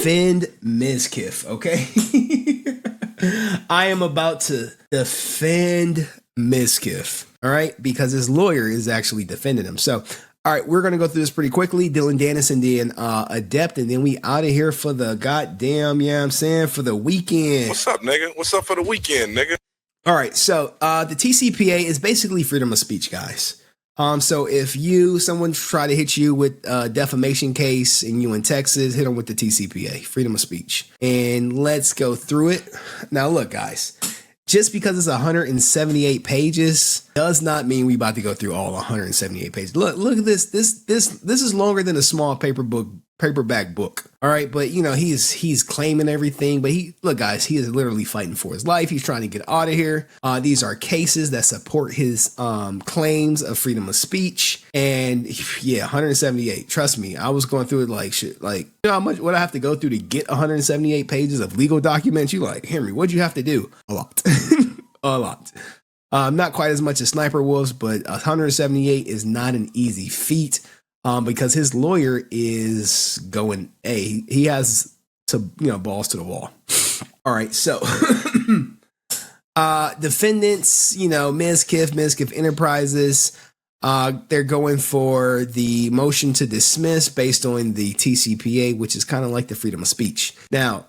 defend Mizkif, okay? I am about to defend Mizkif, all right? Because his lawyer is actually defending him. So, all right, we're going to go through this pretty quickly. Dylan Dennis and then Adept, and then we out of here for the goddamn, yeah, I'm saying, for the weekend. What's up, nigga? What's up for the weekend, nigga? All right, so the TCPA is basically freedom of speech, guys. So if someone try to hit you with a defamation case and you in Texas, hit them with the TCPA, freedom of speech. And let's go through it. Now, look, guys, just because it's 178 pages does not mean we about to go through all 178 pages. Look at this. This is longer than a small paperback book. All right, but he's claiming everything, but look, guys, he is literally fighting for his life. He's trying to get out of here. These are cases that support his claims of freedom of speech. And yeah, 178. Trust me, I was going through it like shit. Like, you know how much would I have to go through to get 178 pages of legal documents? You like, Henry, what'd you have to do? A lot. A lot. Not quite as much as Sniper Wolves, but 178 is not an easy feat. Because his lawyer is going, he has to, balls to the wall. All right, so defendants, Mizkif Enterprises, they're going for the motion to dismiss based on the TCPA, which is kind of like the freedom of speech. Now,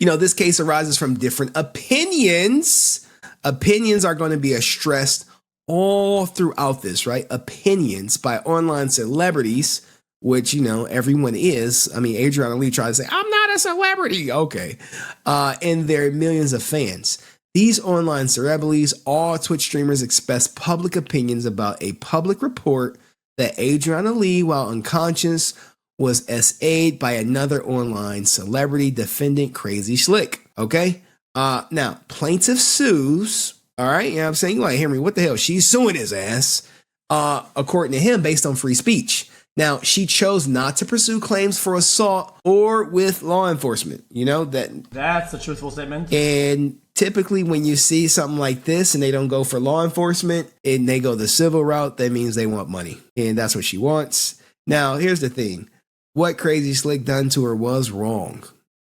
this case arises from different opinions. Opinions are going to be stressed all throughout this, right? Opinions by online celebrities, which, everyone is. I mean, Adriannah tried to say, I'm not a celebrity. Okay. And there are millions of fans. These online celebrities, all Twitch streamers, express public opinions about a public report that Adriannah, while unconscious, was SA'd by another online celebrity defendant, crazyslick. Okay. Now, plaintiff sues. All right, you know what I'm saying? You're like, Henry, what the hell? She's suing his ass, according to him, based on free speech. Now, she chose not to pursue claims for assault or with law enforcement. That's a truthful statement. And typically when you see something like this and they don't go for law enforcement and they go the civil route, that means they want money. And that's what she wants. Now, here's the thing. What crazyslick done to her was wrong.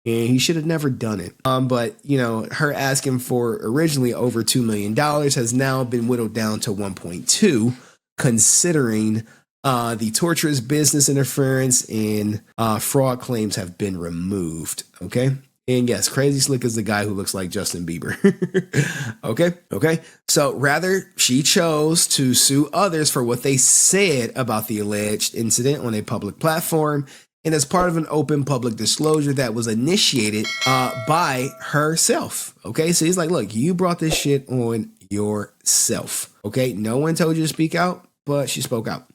And he should have never done it. But, her asking for originally over $2 million has now been whittled down to 1.2, considering the torturous business interference and fraud claims have been removed. Okay. And yes, crazyslick is the guy who looks like Justin Bieber. Okay. So rather, she chose to sue others for what they said about the alleged incident on a public platform. And as part of an open public disclosure that was initiated by herself. Okay, so he's like, look, you brought this shit on yourself. Okay, no one told you to speak out, but she spoke out.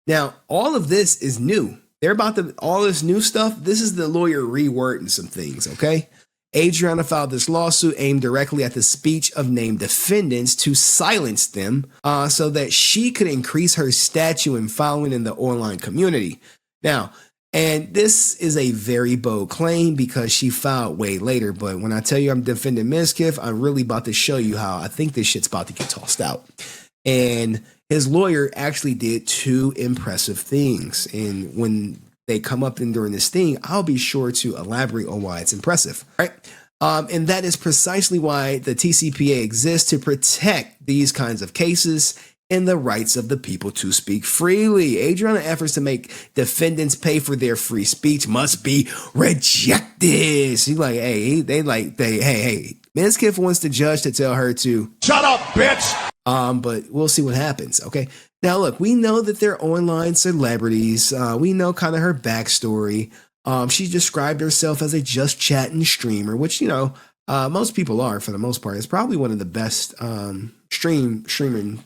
Now, all of this is new. They're about all this new stuff. This is the lawyer rewording some things, okay? Adriannah filed this lawsuit aimed directly at the speech of named defendants to silence them so that she could increase her stature and following in the online community. Now, and this is a very bold claim because she filed way later. But when I tell you I'm defending Mizkif, I'm really about to show you how I think this shit's about to get tossed out. And his lawyer actually did two impressive things. And when they come up in during this thing, I'll be sure to elaborate on why it's impressive. Right? And that is precisely why the TCPA exists, to protect these kinds of cases and the rights of the people to speak freely. Adriannah's efforts to make defendants pay for their free speech must be rejected. She's like, hey, Mizkif wants the judge to tell her to shut up, bitch. But we'll see what happens. Okay. Now, look, we know that they're online celebrities. We know kind of her backstory. She described herself as a just chatting streamer, which, most people are for the most part. It's probably one of the best streaming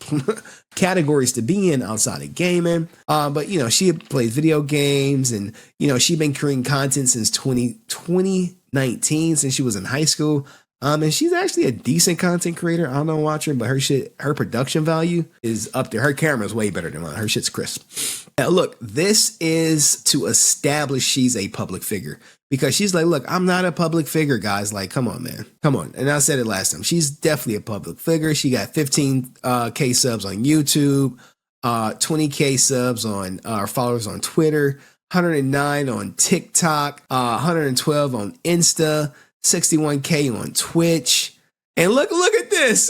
categories to be in outside of gaming. But she plays video games, and she's been creating content since 2019, since she was in high school. And she's actually a decent content creator. I don't know, watch her, but her production value is up there. Her camera is way better than mine. Her shit's crisp. Now, look, this is to establish she's a public figure, because she's like, look, I'm not a public figure, guys. Like, come on, man. Come on. And I said it last time. She's definitely a public figure. She got 15K subs on YouTube, 20K subs on followers on Twitter. 109 on TikTok, 112 on Insta, 61K on Twitch. And look at this.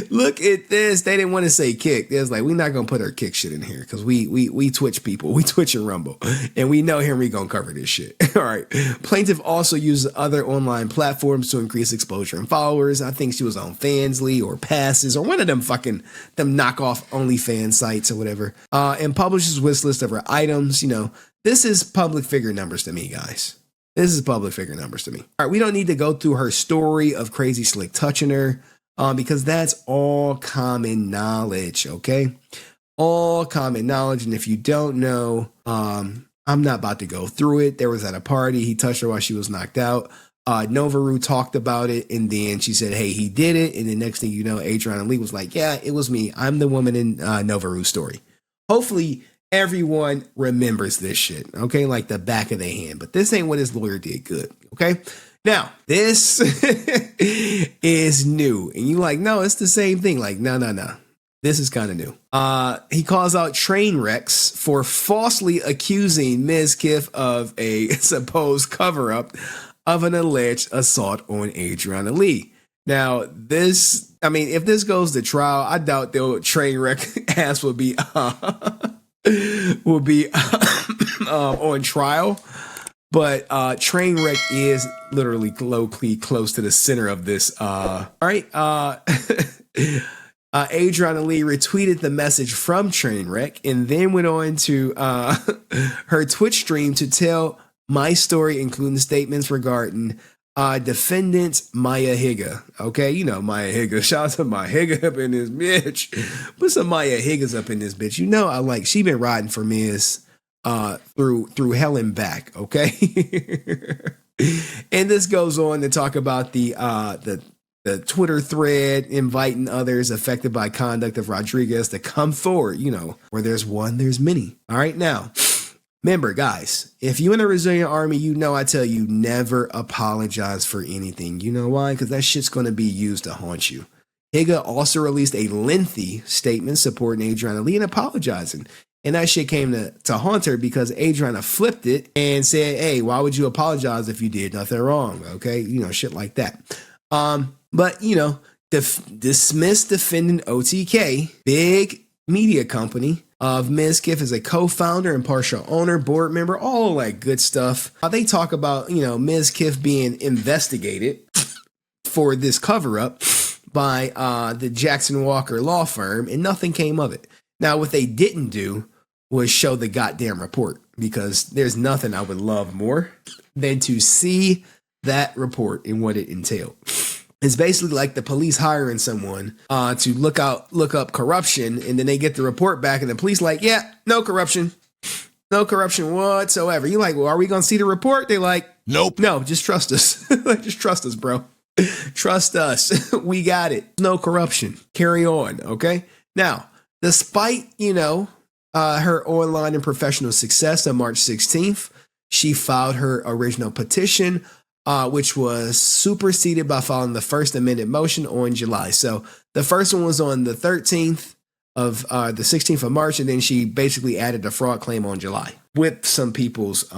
Look at this. They didn't want to say Kick. They was like, we're not going to put our Kick shit in here because we Twitch people. We Twitch and Rumble. And we know Henry going to cover this shit. All right. Plaintiff also uses other online platforms to increase exposure and followers. I think she was on Fansly or Passes or one of them knockoff OnlyFans sites or whatever. And publishes wish list of her items. You know, this is public figure numbers to me, guys. This is public figure numbers to me. All right. We don't need to go through her story of Crazy Slick touching her. Because that's all common knowledge, okay? All common knowledge. And if you don't know, I'm not about to go through it. There was at a party. He touched her while she was knocked out. Novaru talked about it. And then she said, hey, he did it. And the next thing you know, Adriannah was like, yeah, it was me. I'm the woman in Novaru's story. Hopefully, everyone remembers this shit, okay? Like the back of their hand. But this ain't what his lawyer did good, okay? Now, this is new. And you like, no, it's the same thing. Like, no. This is kind of new. He calls out train wrecks for falsely accusing Mizkif of a supposed cover-up of an alleged assault on Adriannah. Now, this, I mean, if this goes to trial, I doubt the train wreck ass will be on trial. But Trainwreck is literally locally close to the center of this. All right. Adriannah retweeted the message from Trainwreck and then went on to her Twitch stream to tell my story, including statements regarding defendant Maya Higa. Okay, you know Maya Higa. Shout out to Maya Higa up in this bitch. Put some Maya Higas up in this bitch. You know she been riding for Miz through hell and back, okay? And this goes on to talk about the Twitter thread inviting others affected by conduct of Rodriguez to come forward. You know, where there's one, there's many. All right, now, remember, guys, if you in a resilient army, you know I tell you never apologize for anything. You know why? Because that shit's going to be used to haunt you. Higa also released a lengthy statement supporting Adriannah and apologizing. And that shit came to haunt her because Adriannah flipped it and said, hey, why would you apologize if you did nothing wrong? Okay. You know, shit like that. But, you know, dismiss defendant OTK, big media company of Mizkif as a co-founder and partial owner, board member, all that good stuff. They talk about, you know, Mizkif being investigated for this cover up by the Jackson Walker law firm, and nothing came of it. Now, what they didn't do was show the goddamn report, because there's nothing I would love more than to see that report and what it entailed. It's basically like the police hiring someone to look up corruption, and then they get the report back, and the police like, yeah, no corruption whatsoever. You like, well, are we gonna see the report? They like, nope, no, just trust us. Just trust us, bro. Trust us. We got it. No corruption. Carry on. Okay. Now, despite, you know, her online and professional success on March 16th, she filed her original petition, which was superseded by filing the first amended motion on July. So the first one was on the 13th of the 16th of March, and then she basically added a fraud claim on July with some people's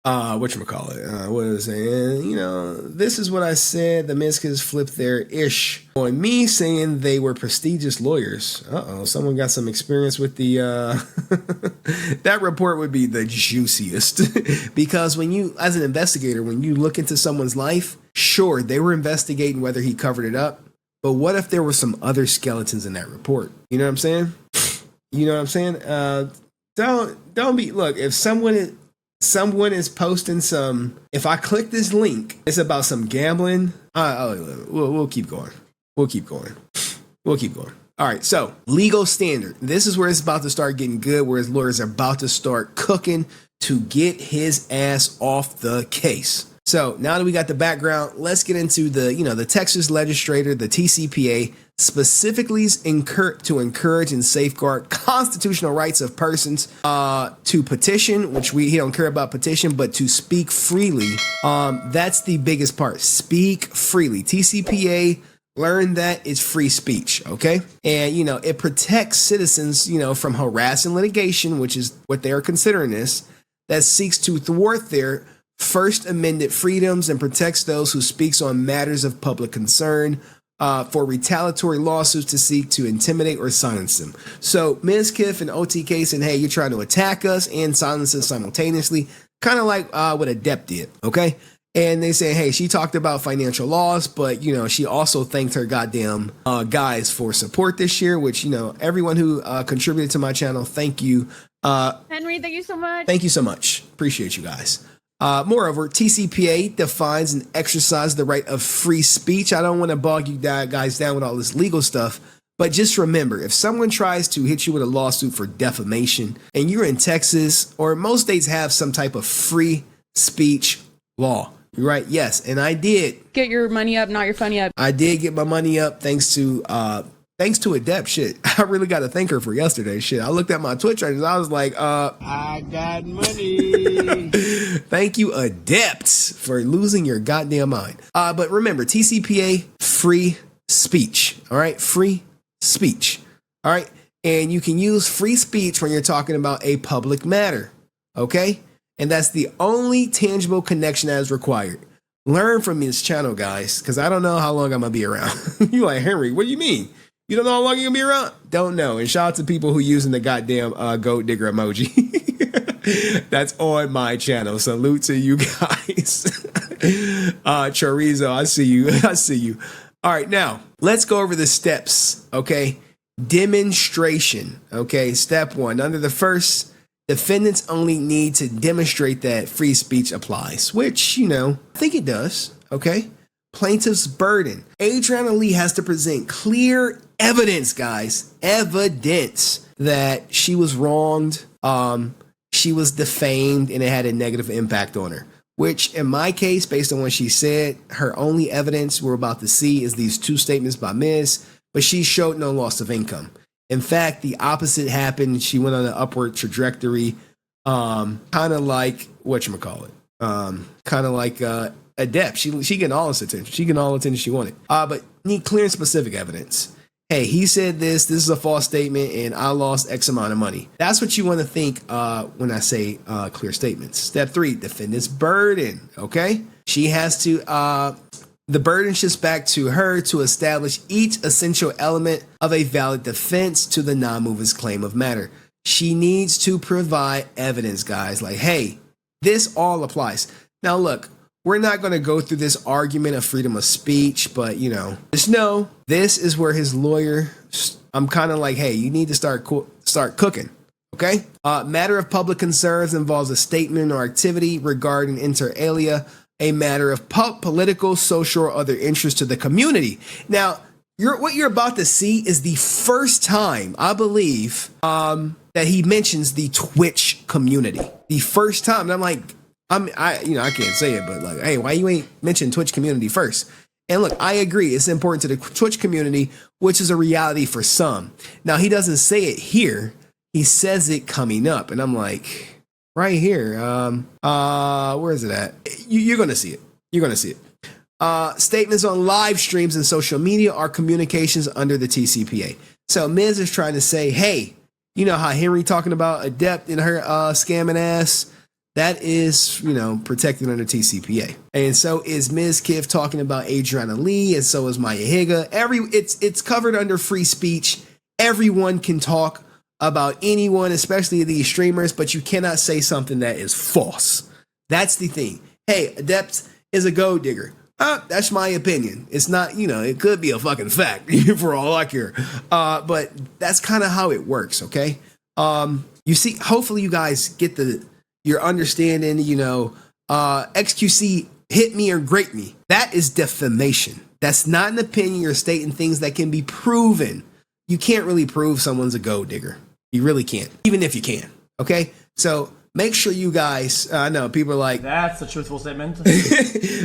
whatchamacallit, what was saying, you know, this is what I said, the Mizkifs flipped their ish on me, saying they were prestigious lawyers. Someone got some experience with the that report would be the juiciest. Because when you, as an investigator, when you look into someone's life, sure, they were investigating whether he covered it up, but what if there were some other skeletons in that report? You know what I'm saying? You know what I'm saying? Don't be, look, if someone is posting some, if I click this link, it's about some gambling. We'll keep going. We'll keep going. All right. So legal standard. This is where it's about to start getting good, where his lawyers are about to start cooking to get his ass off the case. So now that we got the background, let's get into the Texas legislator, the TCPA, specifically to encourage and safeguard constitutional rights of persons to petition, which he don't care about petition, but to speak freely. That's the biggest part. Speak freely. TCPA Learn that it's free speech, okay? And, it protects citizens, from harassing litigation, which is what they are considering this, that seeks to thwart their First Amendment freedoms and protects those who speaks on matters of public concern for retaliatory lawsuits to seek to intimidate or silence them. So Mizkif and OTK saying, hey, you're trying to attack us and silence us simultaneously, kind of like what Adept did, okay? And they say, hey, she talked about financial loss, but, she also thanked her goddamn guys for support this year, which, everyone who contributed to my channel, thank you. Henry, thank you so much. Thank you so much. Appreciate you guys. Moreover, TCPA defines and exercises the right of free speech. I don't want to bog you guys down with all this legal stuff, but just remember, if someone tries to hit you with a lawsuit for defamation and you're in Texas, or most states have some type of free speech law, right? Yes, and I did get your money up, not your funny up. I did get my money up thanks to Adept. Shit, I really got to thank her for yesterday. Shit, I looked at my Twitch and I was like, I got money. Thank you, Adept, for losing your goddamn mind. But remember, TCPA, free speech. All right, free speech. All right, and you can use free speech when you're talking about a public matter. Okay. And that's the only tangible connection that is required. Learn from this channel, guys, because I don't know how long I'm going to be around. You like, Henry, what do you mean? You don't know how long you're going to be around? Don't know. And shout out to people who using the goddamn goat digger emoji. That's on my channel. Salute to you guys. Chorizo, I see you. I see you. All right, now, let's go over the steps, okay? Demonstration, okay? Step 1. Under the first, defendants only need to demonstrate that free speech applies, which, I think it does, okay? Plaintiff's burden. Adriannah Lee has to present clear evidence, guys, evidence that she was wronged, she was defamed, and it had a negative impact on her, which in my case, based on what she said, her only evidence we're about to see is these 2 statements by Miz, but she showed no loss of income. In fact, the opposite happened. She went on an upward trajectory, kind of like whatchamacallit, kind of like Adept. She getting all this attention. She getting all the attention she wanted. But need clear and specific evidence. Hey, he said this is a false statement, and I lost X amount of money. That's what you want to think when I say clear statements. Step 3, defendant's burden. Okay, she has to. The burden shifts back to her to establish each essential element of a valid defense to the non-mover's claim of matter. She needs to provide evidence, guys. Like, hey, this all applies. Now, look, we're not going to go through this argument of freedom of speech, but, just know this is where his lawyer, I'm kind of like, hey, you need to start cooking. Okay? Matter of public concerns involves a statement or activity regarding inter alia, a matter of political, social, or other interest to the community. Now, what you're about to see is the first time, I believe, that he mentions the Twitch community. The first time. And I'm like, I can't say it, but like, hey, why you ain't mention Twitch community first? And look, I agree. It's important to the Twitch community, which is a reality for some. Now, he doesn't say it here. He says it coming up. And I'm like, right here. Where is it at? You're going to see it. You're going to see it. Statements on live streams and social media are communications under the TCPA. So Miz is trying to say, hey, you know how Henry talking about Adept in her scamming ass? That is, protected under TCPA. And so is Mizkif talking about Adriannah Lee, and so is Maya Higa. It's covered under free speech. Everyone can talk about anyone, especially these streamers, but you cannot say something that is false. That's the thing. Hey, Adept is a gold digger. That's my opinion. It's not, it could be a fucking fact for all I care. But that's kind of how it works, okay? You see, hopefully you guys get your understanding, XQC hit me or grate me. That is defamation. That's not an opinion. You're stating things that can be proven. You can't really prove someone's a gold digger. You really can't, even if you can. Okay, so make sure you guys. I know people are like, that's a truthful statement.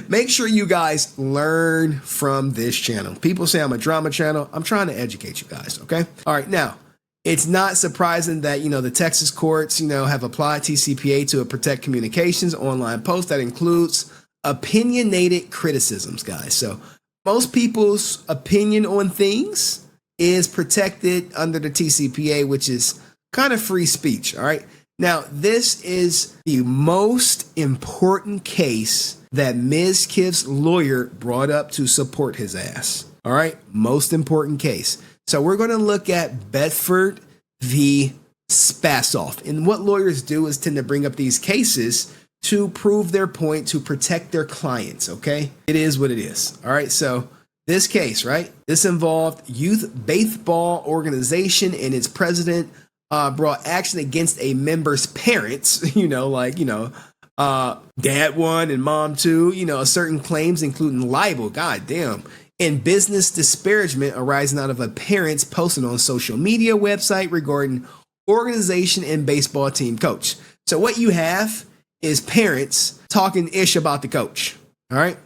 Make sure you guys learn from this channel. People say I'm a drama channel. I'm trying to educate you guys. Okay, all right. Now, it's not surprising that the Texas courts have applied TCPA to protect communications online posts that includes opinionated criticisms, guys. So most people's opinion on things is protected under the TCPA, which is kind of free speech. All right. Now, this is the most important case that Mizkif's lawyer brought up to support his ass. All right. Most important case. So we're going to look at Bedford v. Spasoff. And what lawyers do is tend to bring up these cases to prove their point, to protect their clients. Okay. It is what it is. All right. So this case, right? This involved youth baseball organization, and its president brought action against a member's parents, dad one and mom two, certain claims, including libel, goddamn, and business disparagement arising out of a parent's posting on social media website regarding organization and baseball team coach. So what you have is parents talking ish about the coach, all right,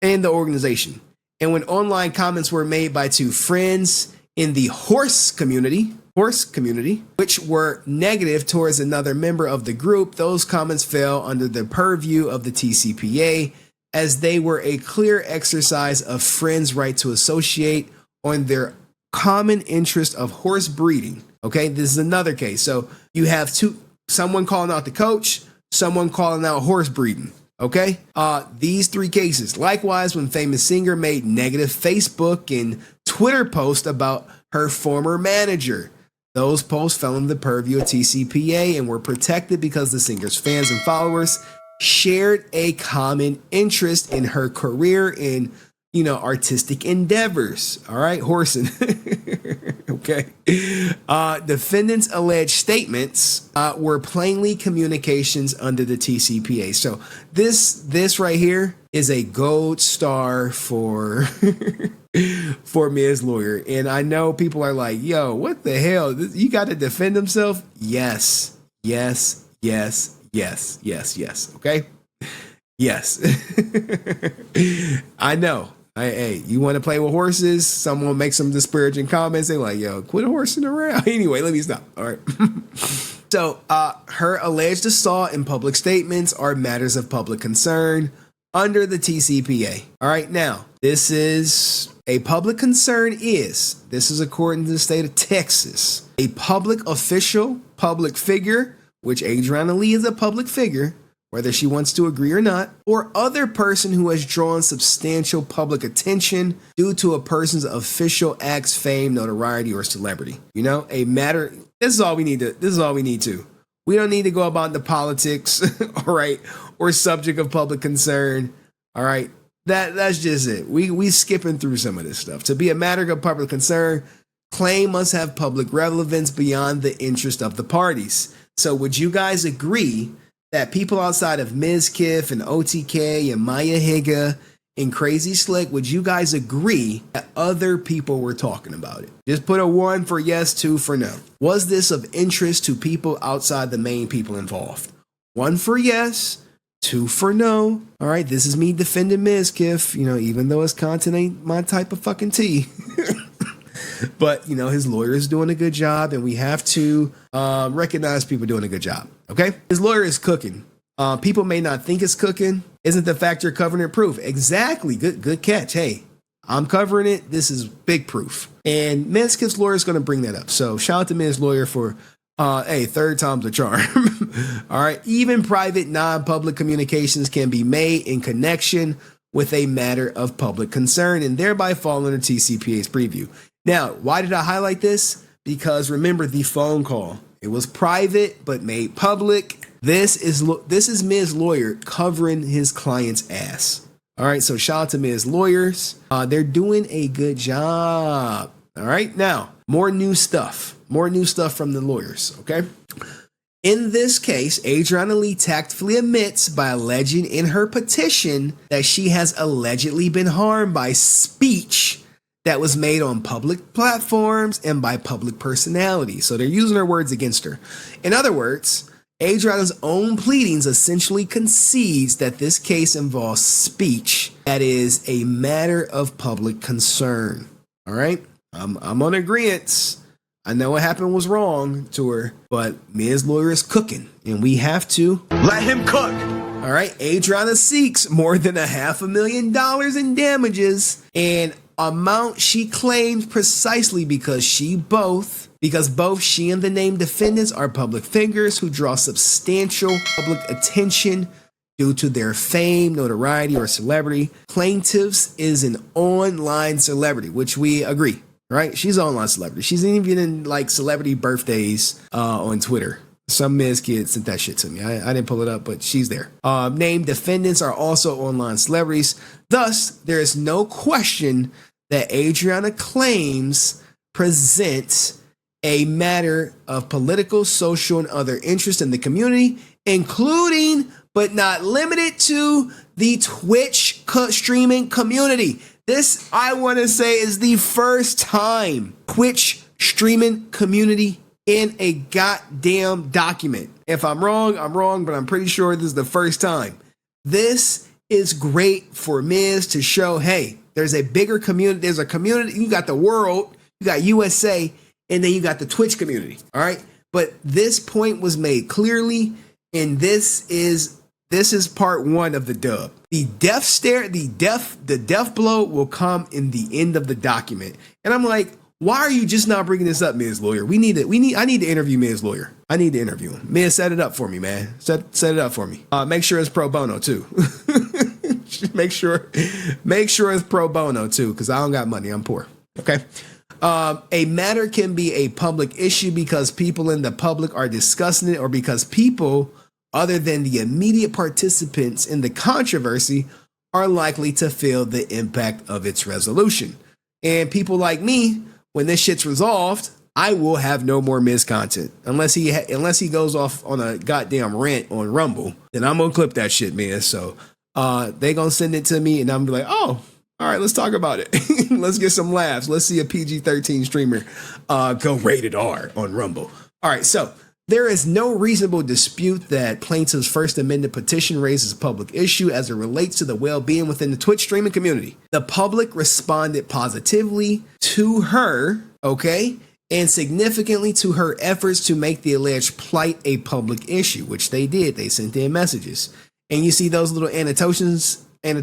and the organization. And when online comments were made by two friends in the horse community, which were negative towards another member of the group, those comments fell under the purview of the TCPA, as they were a clear exercise of friends' right to associate on their common interest of horse breeding. Okay, this is another case. So you have someone calling out the coach, someone calling out horse breeding. Okay, these three cases. Likewise, when famous singer made negative Facebook and Twitter posts about her former manager, those posts fell under the purview of TCPA and were protected because the singer's fans and followers shared a common interest in her career in, artistic endeavors. All right, horsing. Okay. Defendants' alleged statements were plainly communications under the TCPA. So this right here is a gold star for Ms. Lawyer. And I know people are like, yo, what the hell? You got to defend himself? Yes. Okay. Yes. I know. Hey, you want to play with horses? Someone makes some disparaging comments. They like, yo, quit horsing around. Anyway, let me stop. All right. So her alleged assault and public statements are matters of public concern under the TCPA. All right. Now, this is a public concern this is according to the state of Texas, a public official, public figure, which Adriannah Lee is a public figure, whether she wants to agree or not, or other person who has drawn substantial public attention due to a person's official acts, fame, notoriety, or celebrity. A matter. This is all we need to. We don't need to go about the politics, all right, or subject of public concern, all right. That's just it. We skipping through some of this stuff. To be a matter of public concern, claim must have public relevance beyond the interest of the parties. So would you guys agree that people outside of Mizkif and OTK and Maya Higa and Crazy Slick, would you guys agree that other people were talking about it? Just put a 1 for yes, 2 for no. Was this of interest to people outside the main people involved? 1 for yes, 2 for no. All right, this is me defending Mizkif, even though his content ain't my type of fucking tea. But, his lawyer is doing a good job, and we have to recognize people doing a good job. Okay? His lawyer is cooking. People may not think it's cooking. Isn't the fact you're covering it proof? Exactly. Good catch. Hey, I'm covering it. This is big proof. And Mizkif's lawyer is going to bring that up. So shout out to Ms. Lawyer for, third time's a charm. All right. Even private, non-public communications can be made in connection with a matter of public concern and thereby fall under TCPA's preview. Now, why did I highlight this? Because remember the phone call. It was private, but made public. This is Ms. Lawyer covering his client's ass. All right, so shout out to Ms. Lawyers. They're doing a good job. All right, now, more new stuff from the lawyers, okay? In this case, Adriannah Lee tactfully admits by alleging in her petition that she has allegedly been harmed by speech that was made on public platforms and by public personalities. So they're using her words against her. In other words, Adriannah's own pleadings essentially concedes that this case involves speech that is a matter of public concern. All right? I'm on agreement. I know what happened was wrong to her, but Ms. Lawyer is cooking, and we have to let him cook. All All right, Adriannah seeks more than $500,000 in damages, an amount she claims precisely because both she and the named defendants are public figures who draw substantial public attention due to their fame, notoriety, or celebrity. Plaintiffs is an online celebrity, which we agree, right? She's an online celebrity. She's even in like celebrity birthdays on Twitter. Some Miz kid sent that shit to me. I didn't pull it up, but she's there. Named defendants are also online celebrities. Thus, there is no question that Adriannah claims present a matter of political, social, and other interest in the community, including but not limited to the Twitch streaming community. This, I want to say, is the first time Twitch streaming community in a goddamn document. If I'm wrong, I'm wrong, but I'm pretty sure this is the first time. This is great for Miz to show, hey, there's a bigger community. There's a community. You got the world, you got USA, and then you got the Twitch community. All right. But this point was made clearly, and this is part one of the dub. The death blow will come in the end of the document. And I'm like, why are you just not bringing this up, Miz Lawyer? I need to interview Miz Lawyer. I need to interview him. Miz, set it up for me, man. Set it up for me. Make sure it's pro bono too. make sure it's pro bono too, because I don't got money. I'm poor. Okay. A matter can be a public issue because people in the public are discussing it, or because people other than the immediate participants in the controversy are likely to feel the impact of its resolution. And people like me, when this shit's resolved, I will have no more Miz content unless he goes off on a goddamn rant on Rumble. Then I'm gonna clip that shit, man. So they gonna send it to me, and I'm gonna be like, oh, all right, let's talk about it. Let's get some laughs. Let's see a PG-13 streamer go rated R on Rumble. All right, so there is no reasonable dispute that plaintiff's First Amendment petition raises a public issue as it relates to the well-being within the Twitch streaming community. The public responded positively to her, okay, and significantly to her efforts to make the alleged plight a public issue, which they did. They sent in messages. And you see those little annotations in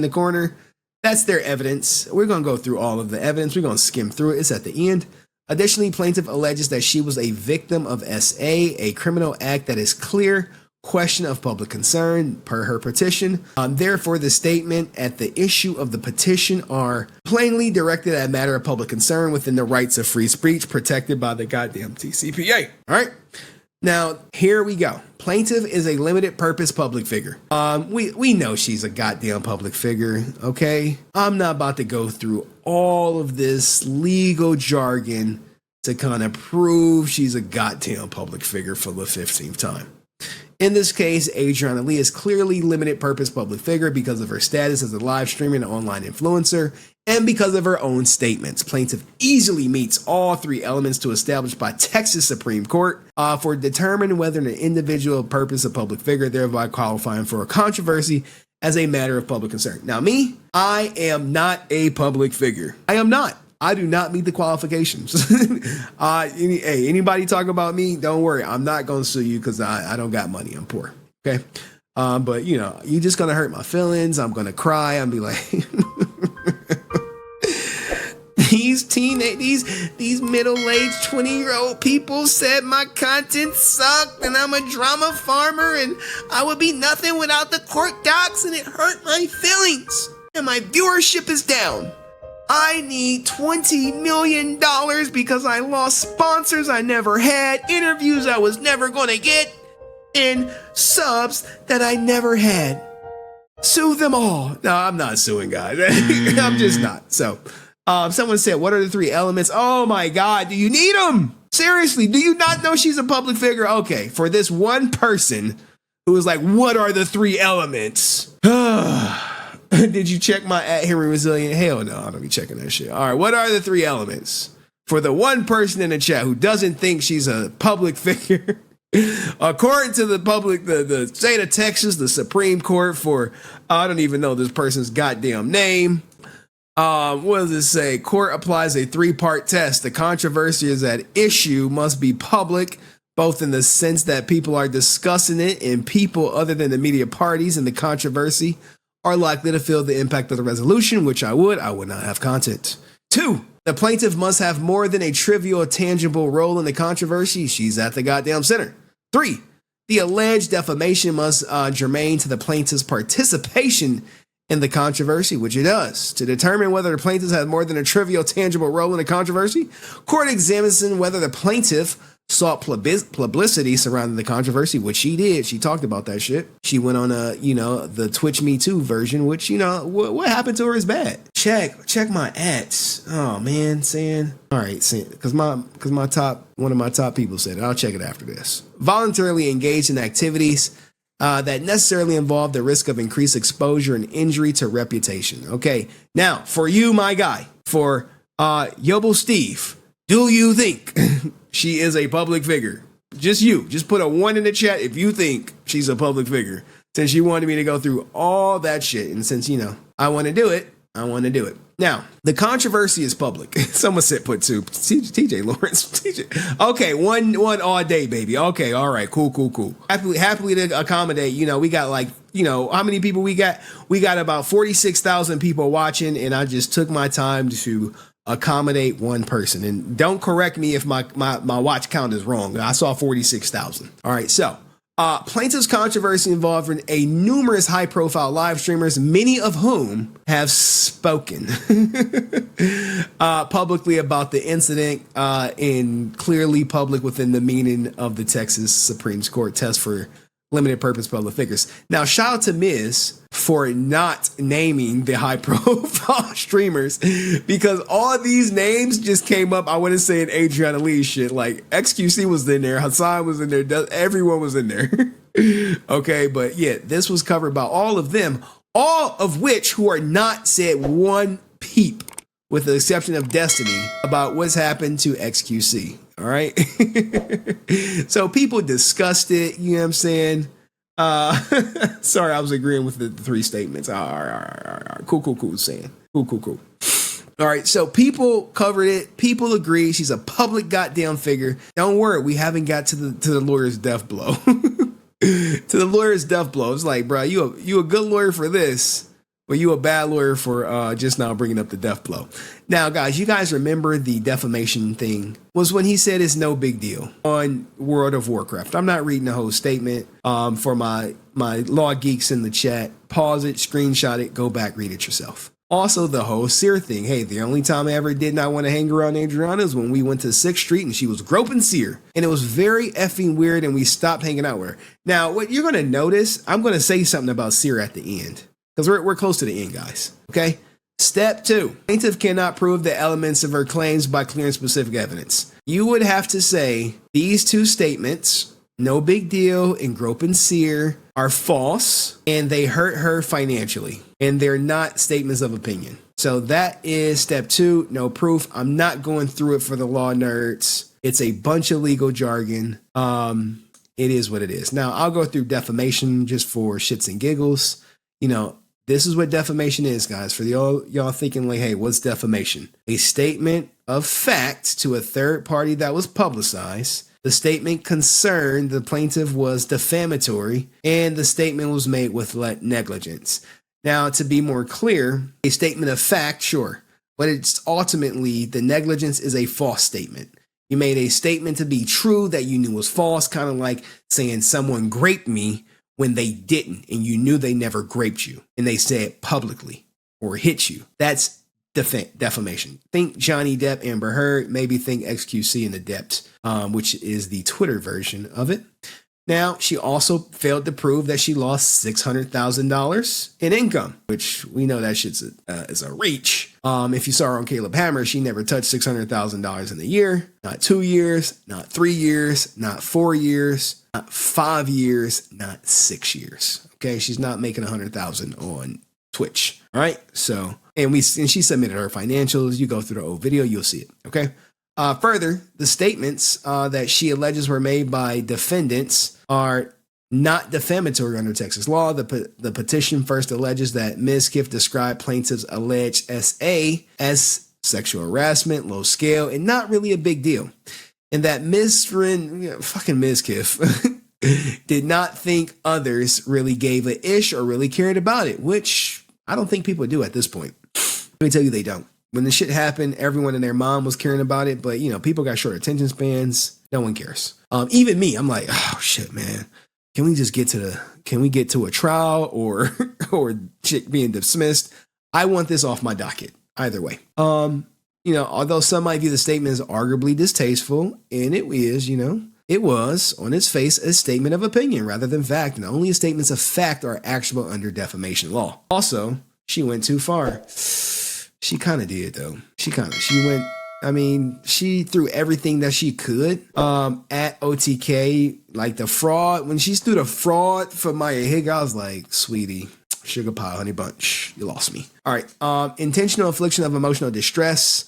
the corner? That's their evidence. We're going to go through all of the evidence. We're going to skim through it. It's at the end. Additionally, plaintiff alleges that she was a victim of SA, a criminal act that is clear question of public concern per her petition. Therefore, the statement at the issue of the petition are plainly directed at a matter of public concern within the rights of free speech protected by the goddamn TCPA. All right. Now, here we go. Plaintiff is a limited purpose public figure. We know she's a goddamn public figure, okay? I'm not about to go through all of this legal jargon to kind of prove she's a goddamn public figure for the 15th time. In this case, Adriannah Lee is clearly limited purpose public figure because of her status as a live streamer and online influencer, and because of her own statements. Plaintiff easily meets all three elements to establish by Texas Supreme Court for determining whether an individual purpose a public figure, thereby qualifying for a controversy as a matter of public concern. Now me, I am not a public figure. I am not. I do not meet the qualifications. Hey, anybody talk about me, don't worry. I'm not going to sue you because I don't got money. I'm poor. Okay. But you know, you're just going to hurt my feelings. I'm going to cry. I'm be like, these middle-aged 20-year-old people said my content sucked and I'm a drama farmer and I would be nothing without the court docs, and it hurt my feelings and my viewership is down. I need $20 million because I lost sponsors I never had, interviews I was never going to get, and subs that I never had. Sue them all. No, I'm not suing, guys. I'm just not. So, someone said, what are the three elements? Oh my God, do you need them? Seriously, do you not know she's a public figure? Okay, for this one person who was like, what are the three elements? Did you check my @HenryResilient? Hell no, I don't be checking that shit. All right, what are the three elements? For the one person in the chat who doesn't think she's a public figure, according to the state of Texas, the Supreme Court for, I don't even know this person's goddamn name. What does it say? Court applies a three-part test. The controversy is that issue must be public, both in the sense that people are discussing it and people other than the media parties and the controversy are likely to feel the impact of the resolution, which I would not have content. 2, the plaintiff must have more than a trivial, tangible role in the controversy. She's at the goddamn center. 3, the alleged defamation must germane to the plaintiff's participation in the controversy, which it does. To determine whether the plaintiff has more than a trivial, tangible role in the controversy, court examines whether the plaintiff sought publicity surrounding the controversy, which she did. She talked about that shit. She went on the Twitch Me Too version, which, what happened to her is bad. Check my ads. Oh man, saying. All right, because one of my top people said it. I'll check it after this. Voluntarily engaged in activities that necessarily involve the risk of increased exposure and injury to reputation. Okay, now for you, my guy, for Yobo Steve, do you think she is a public figure? Just put a 1 in the chat if you think she's a public figure. Since you wanted me to go through all that shit, and since I want to do it, Now, the controversy is public. Someone said put 2. TJ Lawrence. TJ. Okay, one all day, baby. Okay, all right, cool. Happily to accommodate. We got how many people we got? We got about 46,000 people watching, and I just took my time to accommodate one person. And don't correct me if my watch count is wrong. I saw 46,000. All right, so plaintiff's controversy involved a numerous high-profile live streamers, many of whom have spoken publicly about the incident in clearly public within the meaning of the Texas Supreme Court test for limited purpose public figures. Now, shout out to Miz for not naming the high profile streamers, because all of these names just came up. I want to say in Adriannah Lee shit, like XQC was in there, Hassan was in there, everyone was in there. Okay, but yeah, this was covered by all of them, all of which who are not said one peep, with the exception of Destiny, about what's happened to XQC. All right. So people discussed it. You know what I'm saying? Sorry, I was agreeing with the 3 statements. All right. Cool. Saying. Cool. All right. So people covered it. People agree. She's a public goddamn figure. Don't worry. We haven't got to the lawyer's death blow. To the lawyer's death blow. It's like, bro, you a good lawyer for this, but you a bad lawyer for just now bringing up the death blow. Now, guys, you guys remember the defamation thing was when he said it's no big deal on World of Warcraft. I'm not reading the whole statement. For my law geeks in the chat, pause it, screenshot it, go back, read it yourself. Also, the whole Seer thing. Hey, the only time I ever did not want to hang around Adriannah is when we went to 6th Street and she was groping Seer. And it was very effing weird and we stopped hanging out with her. Now, what you're going to notice, I'm going to say something about Seer at the end, because we're close to the end, guys. Okay? Step 2. Plaintiff cannot prove the elements of her claims by clear and specific evidence. You would have to say these 2 statements, no big deal and groping Seer, are false and they hurt her financially. And they're not statements of opinion. So that is step 2, no proof. I'm not going through it for the law nerds. It's a bunch of legal jargon. It is what it is. Now, I'll go through defamation just for shits and giggles. This is what defamation is, guys. For y'all thinking like, hey, what's defamation? A statement of fact to a third party that was publicized. The statement concerned the plaintiff was defamatory, and the statement was made with negligence. Now, to be more clear, a statement of fact, sure, but it's ultimately the negligence is a false statement. You made a statement to be true that you knew was false, kind of like saying someone raped me when they didn't, and you knew they never raped you, and they said publicly or hit you. That's defamation. Think Johnny Depp, Amber Heard, maybe think XQC in the depths, which is the Twitter version of it. Now, she also failed to prove that she lost $600,000 in income, which we know that shit's is a reach. If you saw her on Caleb Hammer, she never touched $600,000 in a year, not 2 years, not 3 years, not 4 years, not 5 years, not 6 years. Okay, she's not making $100,000 on Twitch. All right, so and she submitted her financials. You go through the old video, you'll see it. Okay. Further, the statements that she alleges were made by defendants are not defamatory under Texas law. The petition first alleges that Mizkif described plaintiff's alleged SA as sexual harassment, low scale, and not really a big deal. and that fucking Mizkif did not think others really gave a ish or really cared about it, which I don't think people do at this point. Let me tell you, they don't. When the shit happened, everyone and their mom was caring about it, but people got short attention spans. No one cares. Even me, I'm like, oh shit, man. Can we get to a trial or shit being dismissed? I want this off my docket. Either way. Although some might view the statement as arguably distasteful, and it is, it was, on its face, a statement of opinion rather than fact, and only statements of fact are actionable under defamation law. Also, she went too far. She kind of did, though. She threw everything that she could at OTK, like the fraud. When she threw the fraud for Maya Higg, I was like, sweetie, sugar pie, honey bunch, you lost me. All right, intentional infliction of emotional distress.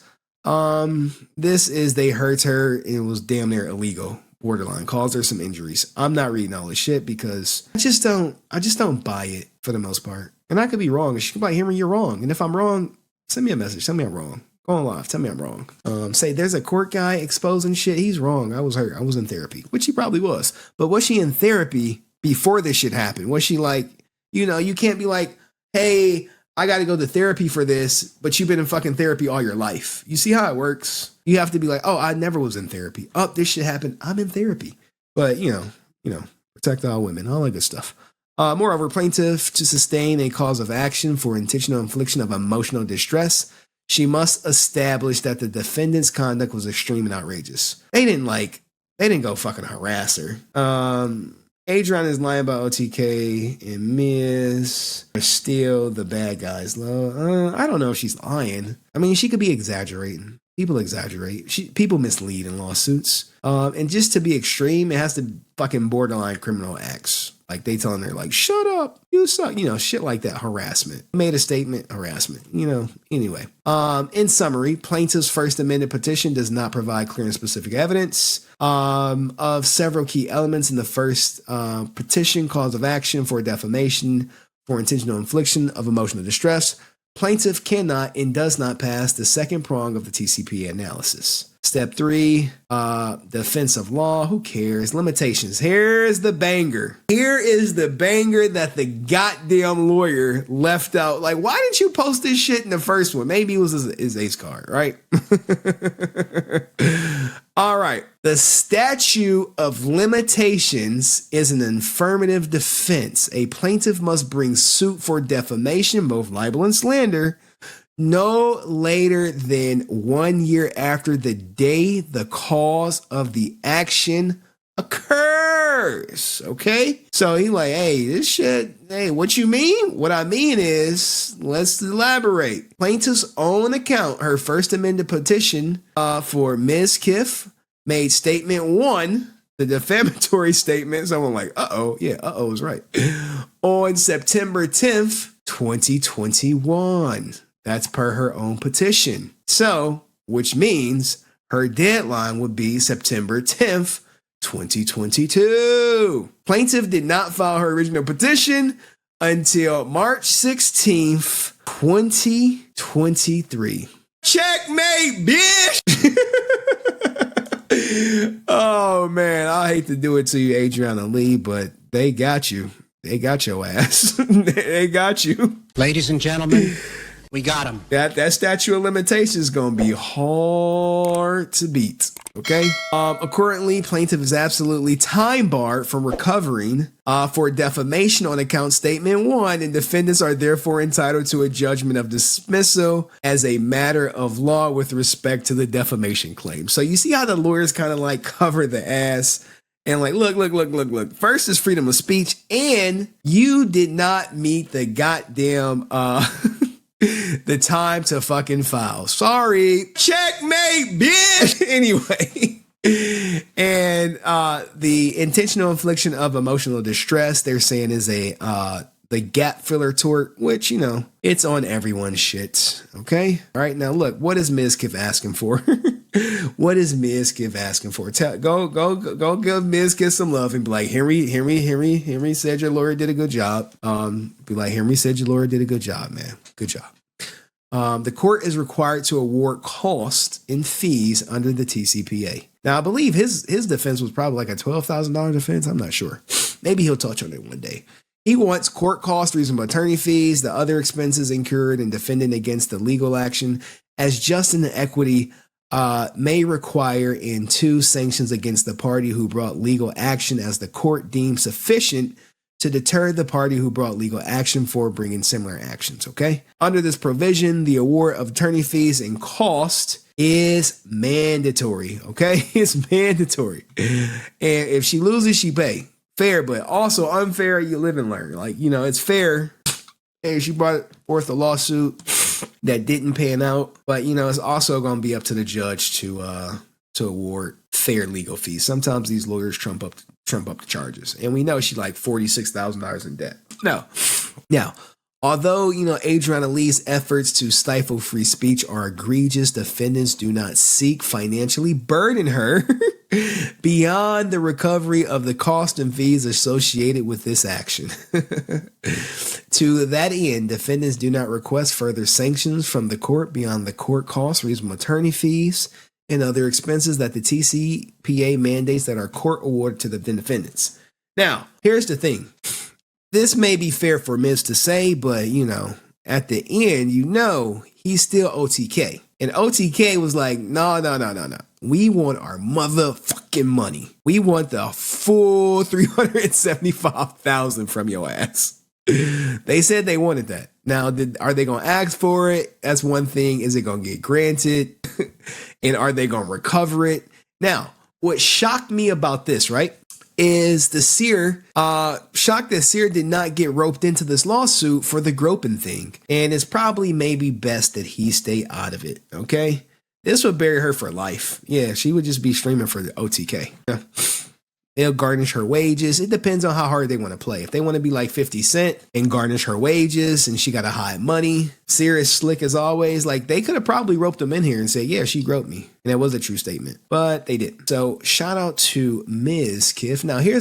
This is they hurt her, and it was damn near illegal. Borderline, caused her some injuries. I'm not reading all this shit because I just don't buy it for the most part. And I could be wrong. She could be like, Henry, you're wrong. And if I'm wrong, send me a message. Tell me I'm wrong. Go on live. Tell me I'm wrong. Say there's a court guy exposing shit. He's wrong. I was hurt. I was in therapy, which he probably was. But was she in therapy before this shit happened? Was she like, you can't be like, hey, I got to go to therapy for this, but you've been in fucking therapy all your life. You see how it works? You have to be like, oh, I never was in therapy. Oh, this shit happened. I'm in therapy. But, protect all women, all that good stuff. Moreover, plaintiff to sustain a cause of action for intentional infliction of emotional distress, she must establish that the defendant's conduct was extreme and outrageous. They didn't go fucking harass her. Adriannah is lying about OTK, and Miz are still the bad guys. I don't know if she's lying. I mean, she could be exaggerating. People exaggerate. People mislead in lawsuits. And just to be extreme, it has to fucking borderline criminal acts. Like they telling her, like, shut up, you suck, shit like that. Harassment. Made a statement, harassment, anyway. In summary, plaintiff's first amended petition does not provide clear and specific evidence of several key elements in the first petition cause of action for defamation for intentional infliction of emotional distress. Plaintiff cannot and does not pass the second prong of the TCPA analysis. Step 3, defense of law. Who cares? Limitations. Here's the banger. Here is the banger that the goddamn lawyer left out. Like, why didn't you post this shit in the first one? Maybe it was his ace card, right? All right. The statute of limitations is an affirmative defense. A plaintiff must bring suit for defamation, both libel and slander, no later than 1 year after the day the cause of the action occurs. Okay? So he like, hey, this shit, hey, what you mean? What I mean is, let's elaborate. Plaintiff's own account, her first amended petition for Mizkif made statement 1, the defamatory statement. Someone like, uh-oh is right. On September 10th, 2021. That's per her own petition. So, which means her deadline would be September 10th, 2022. Plaintiff did not file her original petition until March 16th, 2023. Checkmate, bitch! Oh, man, I hate to do it to you, Adriannah Lee, but they got you. They got your ass. They got you. Ladies and gentlemen, we got him. That statute of limitations is going to be hard to beat. Okay. Accordingly, plaintiff is absolutely time barred from recovering for defamation on account statement 1, and defendants are therefore entitled to a judgment of dismissal as a matter of law with respect to the defamation claim. So you see how the lawyers kind of like cover the ass and like, look. First is freedom of speech, and you did not meet the goddamn the time to fucking file. Sorry. Checkmate, bitch. Anyway. And the intentional infliction of emotional distress, they're saying is the gap filler tort, which, it's on everyone's shit. Okay. All right. Now look, what is Mizkif asking for? What is Mizkif asking for? Go give Mizkif some love and be like, Henry said your lawyer did a good job. Be like, Henry said your lawyer did a good job, man. Good job. The court is required to award costs and fees under the TCPA. Now, I believe his defense was probably like a $12,000 defense. I'm not sure. Maybe he'll touch on it one day. He wants court costs, reasonable attorney fees, the other expenses incurred in defending against the legal action as just and equity may require in 2 sanctions against the party who brought legal action as the court deems sufficient to deter the party who brought legal action for bringing similar actions, okay? Under this provision, the award of attorney fees and cost is mandatory, okay? It's mandatory. And if she loses, she pay. Fair, but also unfair, you live and learn. Like, you know, it's fair. Hey, she brought forth a lawsuit that didn't pan out, but, you know, it's also going to be up to the judge to award fair legal fees. Sometimes these lawyers trump up the charges. And we know she like $46,000 in debt. Now, although, you know, Adriannah Lee's efforts to stifle free speech are egregious, defendants do not seek financially burden her beyond the recovery of the cost and fees associated with this action. To that end, defendants do not request further sanctions from the court beyond the court costs, reasonable attorney fees, and other expenses that the TCPA mandates that are court awarded to the defendants. Now, here's the thing. This may be fair for Miz to say, but, you know, at the end, you know, he's still OTK. And OTK was like, no. We want our motherfucking money. We want the full $375,000 from your ass. They said they wanted that. Now, are they going to ask for it? That's one thing. Is it going to get granted? And are they going to recover it? Now, what shocked me about this, right, is the seer, shocked that seer did not get roped into this lawsuit for the groping thing. And it's probably maybe best that he stay out of it, okay? This would bury her for life. Yeah, she would just be streaming for the OTK. Yeah. They'll garnish her wages. It depends on how hard they want to play. If they want to be like 50 Cent and garnish her wages and she got to hide money, serious slick as always, like they could have probably roped them in here and said, yeah, she groped me. And that was a true statement, but they didn't. So shout out to Mizkif. Now here,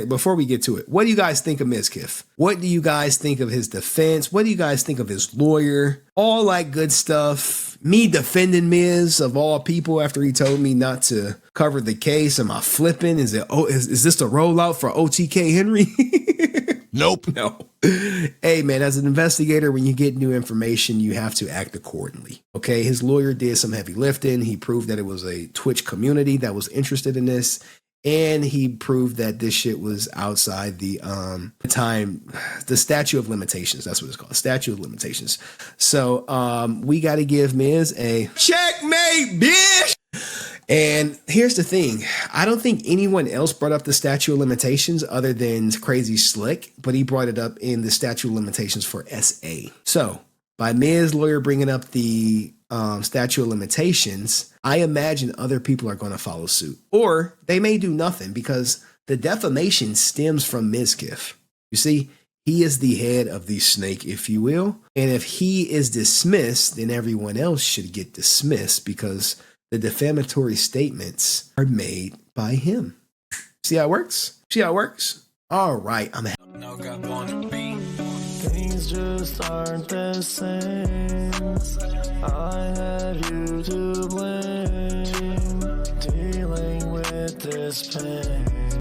before we get to it, what do you guys think of Mizkif? What do you guys think of his defense? What do you guys think of his lawyer? All like good stuff. Me defending Miz of all people after he told me not to cover the case. Am I flipping? Is this the rollout for OTK Henry? Nope. No. Hey man, as an investigator, when you get new information, you have to act accordingly. Okay. His lawyer did some heavy lifting. He proved that it was a Twitch community that was interested in this. And he proved that this shit was outside the statute of limitations. That's what it's called, statute of limitations. So we got to give Miz a checkmate, bitch. And here's the thing. I don't think anyone else brought up the statute of limitations other than Crazy Slick, but he brought it up in the statute of limitations for SA. So by Miz lawyer bringing up the statute of limitations, I imagine other people are going to follow suit, or they may do nothing because the defamation stems from Mizkif. You see, he is the head of the snake, if you will. And if he is dismissed, then everyone else should get dismissed because the defamatory statements are made by him. See how it works? All right, I'm out. Things just aren't the same.